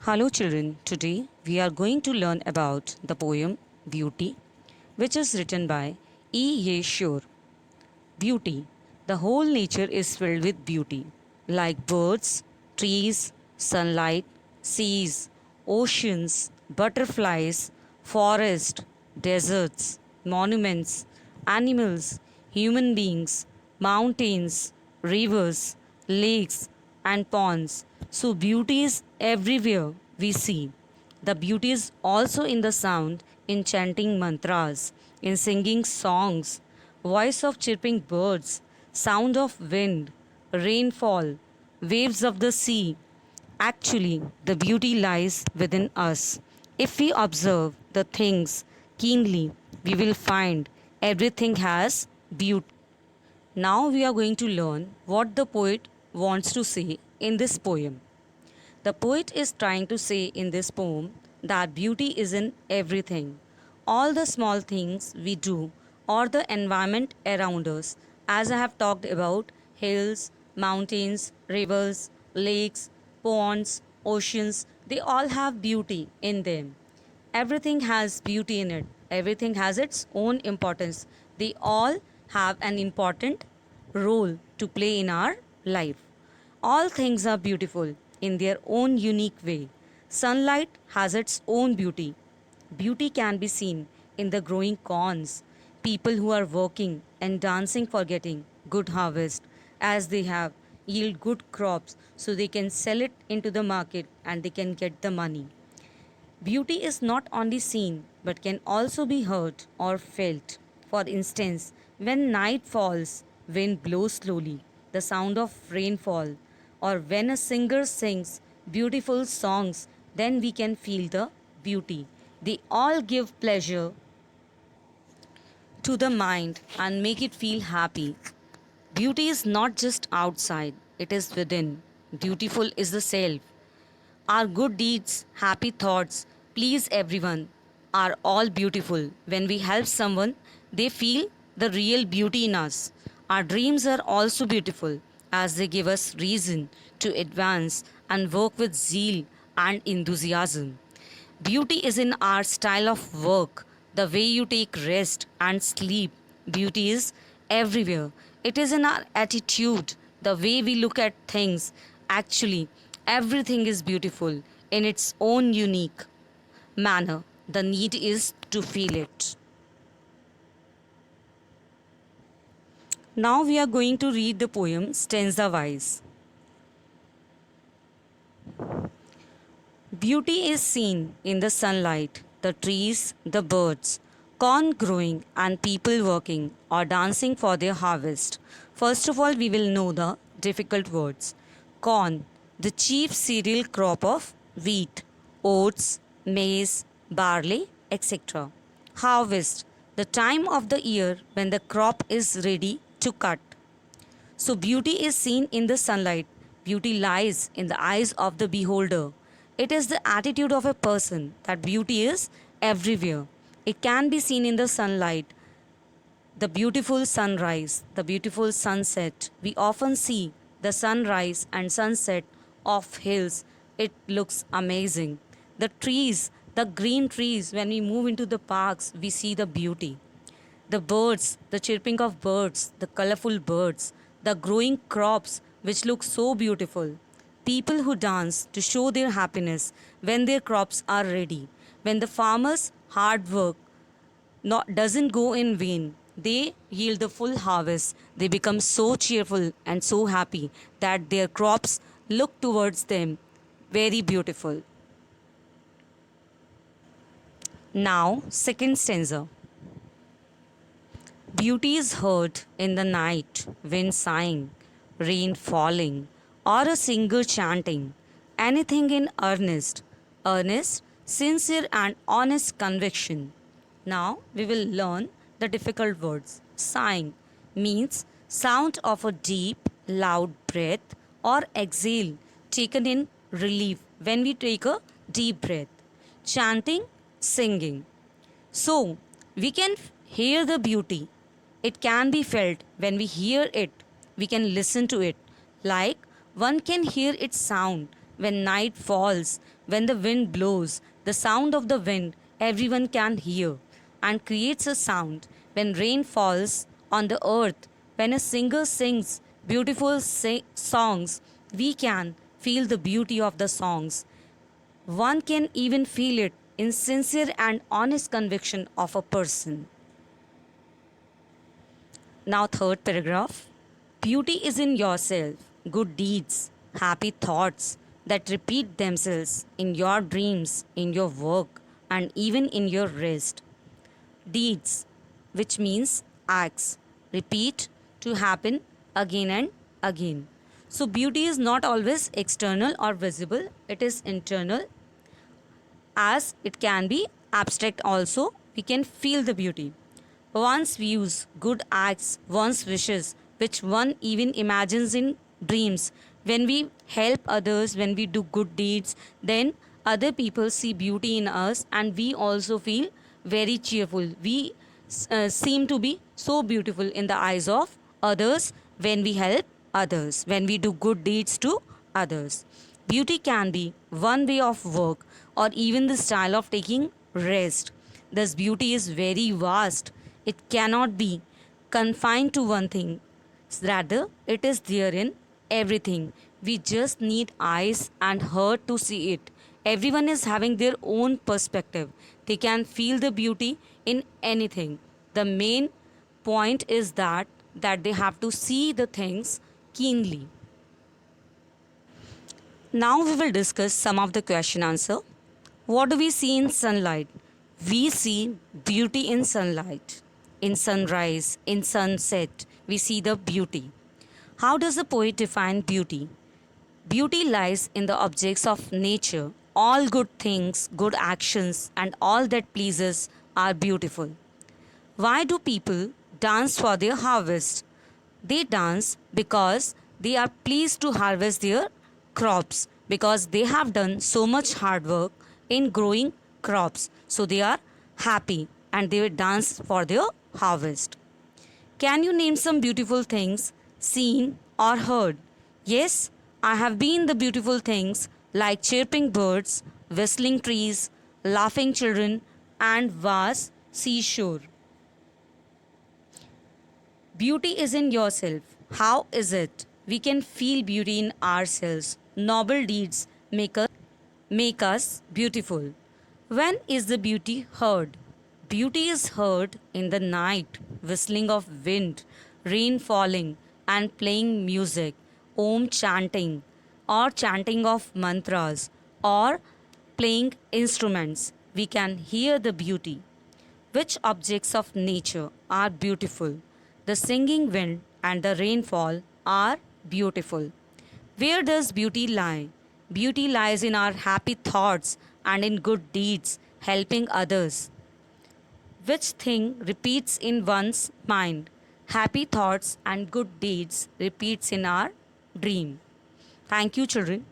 Hello, children. Today we are going to learn about the poem Beauty, which is written by E. A. Shore. Beauty. The whole nature is filled with beauty, like birds, trees, sunlight, seas, oceans, butterflies, forests, deserts, monuments, animals, human beings, mountains, rivers, lakes, and ponds. So, beauty is everywhere we see. The beauty is also in the sound, in chanting mantras, in singing songs, voice of chirping birds, sound of wind, rainfall, waves of the sea. Actually, the beauty lies within us. If we observe the things keenly, we will find everything has beauty. Now we are going to learn what the poet wants to say in this poem. The poet is trying to say in this poem that beauty is in everything. All the small things we do or the environment around us, as I have talked about hills, mountains, rivers, lakes, ponds, oceans, they all have beauty in them. Everything has beauty in it. Everything has its own importance. They all have an important role to play in our life. All things are beautiful in their own unique way. Sunlight has its own beauty. Beauty can be seen in the growing corns, people who are working and dancing for getting good harvest as they have yield good crops so they can sell it into the market and they can get the money. Beauty is not only seen but can also be heard or felt. For instance, when night falls, wind blows slowly, the sound of rainfall, or when a singer sings beautiful songs, then we can feel the beauty. They all give pleasure to the mind and make it feel happy. Beauty is not just outside, it is within. Beautiful is the self. Our good deeds, happy thoughts, please everyone are all beautiful. When we help someone, they feel the real beauty in us. Our dreams are also beautiful as they give us reason to advance and work with zeal and enthusiasm. Beauty is in our style of work, the way you take rest and sleep. Beauty is everywhere. It is in our attitude, the way we look at things. Actually, everything is beautiful in its own unique manner. The need is to feel it. Now we are going to read the poem Stanza Wise. Beauty is seen in the sunlight, the trees, the birds, corn growing, and people working or dancing for their harvest. First of all, we will know the difficult words. Corn, the chief cereal crop of wheat, oats, maize, barley, etc. Harvest, the time of the year when the crop is ready to cut. So, beauty is seen in the sunlight. Beauty lies in the eyes of the beholder. It is the attitude of a person that beauty is everywhere. It can be seen in the sunlight, the beautiful sunrise, the beautiful sunset. We often see the sunrise and sunset of hills. It looks amazing. The trees, the green trees, when we move into the parks, we see the beauty. The birds, the chirping of birds, the colorful birds, the growing crops which look so beautiful. People who dance to show their happiness when their crops are ready. When the farmer's hard work doesn't go in vain, they yield the full harvest. They become so cheerful and so happy that their crops look towards them very beautiful. Now, second stanza. Beauty is heard in the night, wind sighing, rain falling, or a singer chanting. Anything in earnest, sincere, and honest conviction. Now we will learn the difficult words. Sighing means sound of a deep, loud breath or exhale taken in relief when we take a deep breath. Chanting, singing. So, we can hear the beauty. It can be felt when we hear it. We can listen to it. Like one can hear its sound when night falls, when the wind blows, the sound of the wind everyone can hear and creates a sound. When rain falls on the earth, when a singer sings beautiful songs, we can feel the beauty of the songs. One can even feel it in sincere and honest conviction of a person. Now, third paragraph. Beauty is in yourself, good deeds, happy thoughts that repeat themselves in your dreams, in your work, and even in your rest. Deeds, which means acts, repeat to happen again and again. So, beauty is not always external or visible, it is internal, as it can be abstract also. We can feel the beauty. One's views, good acts, one's wishes, which one even imagines in dreams. When we help others, when we do good deeds, then other people see beauty in us and we also feel very cheerful. We seem to be so beautiful in the eyes of others when we help others, when we do good deeds to others. Beauty can be one way of work or even the style of taking rest. Thus, beauty is very vast. It cannot be confined to one thing. Rather, it is there in everything. We just need eyes and heart to see it. Everyone is having their own perspective. They can feel the beauty in anything. The main point is that they have to see the things keenly. Now we will discuss some of the question answer. What do we see in sunlight? We see beauty in sunlight. In sunrise, in sunset, we see the beauty. How does the poet define beauty? Beauty lies in the objects of nature. All good things, good actions, and all that pleases are beautiful. Why do people dance for their harvest? They dance because they are pleased to harvest their crops, because they have done so much hard work in growing crops. So they are happy and they will dance for their harvest. Can you name some beautiful things seen or heard? Yes, I have been the beautiful things like chirping birds, whistling trees, laughing children, and vast seashore. Beauty is in yourself. How is it? We can feel beauty in ourselves. Noble deeds make us beautiful. When is the beauty heard? Beauty is heard in the night, whistling of wind, rain falling, and playing music, om chanting, or chanting of mantras, or playing instruments. We can hear the beauty. Which objects of nature are beautiful? The singing wind and the rainfall are beautiful. Where does beauty lie? Beauty lies in our happy thoughts and in good deeds, helping others. Which thing repeats in one's mind? Happy thoughts and good deeds repeats in our dream. Thank you, children.